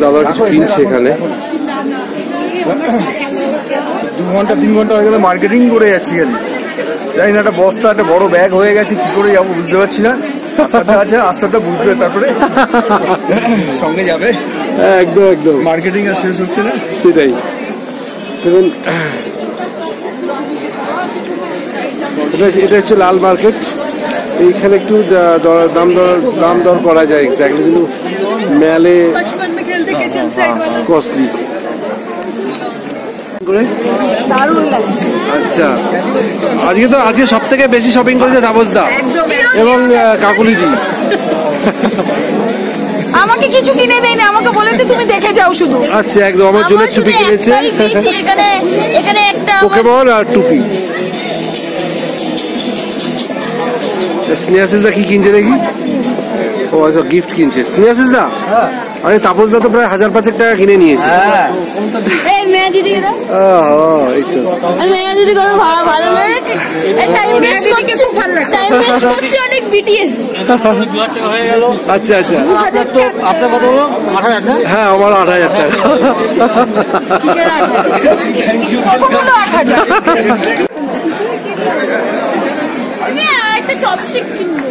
দাদা কিছু কিনছে এখানে। 2 ঘন্টা 3 ঘন্টা হয়ে গেলে মার্কেটিং করে যাচ্ছি খালি। জানি না একটা বস্তা একটা বড় ব্যাগ হয়ে গেছে, কি করে যাবো বুঝতে পারছি না। আস্তে আছে আস্তে বুঝবে, তারপরে সঙ্গে যাবে। একদম একদম মার্কেটিং আর শেষ হচ্ছে না। সেটাই। দেখুন এটা হচ্ছে লাল মার্কেট। এইখানে একটু দাম দর করা যায় এক্স্যাক্টলি, কিন্তু মেলে কস্টলি। আচ্ছা, আজকে সব থেকে বেশি শপিং করেছে তাপসদা এবং কাকুলিদি। আমাকে কিছু কিনে দেয় না, আমাকে বলেছে তুমি দেখে যাও শুধু। আচ্ছা, একদম আমার জন্য টুপি কিনেছে, এখানে একটা পোকেমন আর টুপি। স্নেহাসিসদা কি কিনছে দেখি? ও আচ্ছা, গিফট কিনছে স্নেহাসিসদা। আরে তাপসদা তো প্রায় 1000-5 টাকা কিনে নিয়েছে। আচ্ছা আচ্ছা, আপনার কত হলো? 8000। হ্যাঁ, আমার 8000 টাকা। একটা চপস্টিক কিনবো।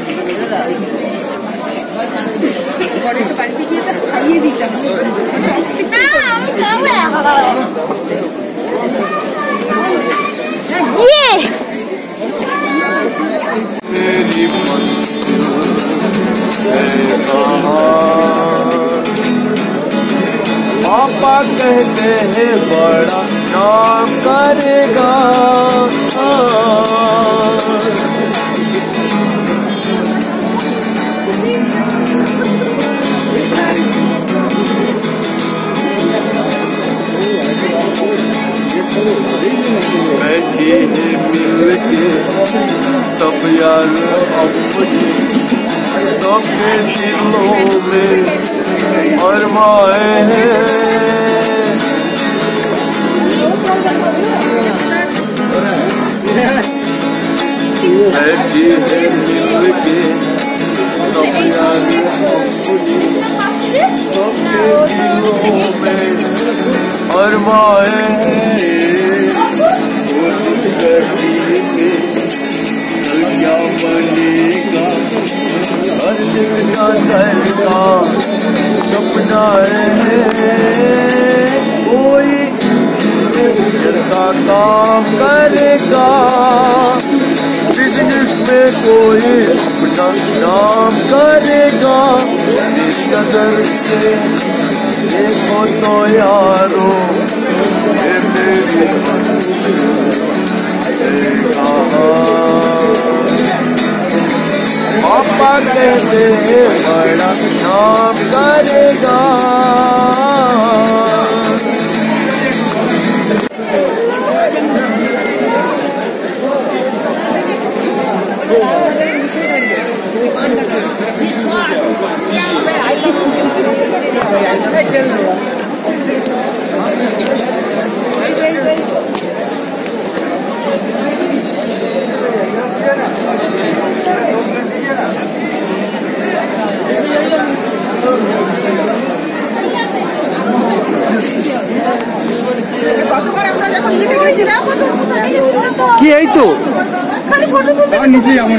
पापा कहते हैं बड़ा नाम करेगा, बैठी है मिलके सब यार अपने, सबके दिलों में अरमाए हैं। बैठी है मिलके सब यार अपने, सबके दिलों में अरमाए हैं। दुनिया बनेगा हर दिल का सरका सपना है, कोई का काम करेगा बिजनेस में, कोई अपना नाम करेगा। तेरी नजर से देखो तो यारो, पापा कहते हैं बड़ा नाम करेगा। কি এই তো নিচে যেমন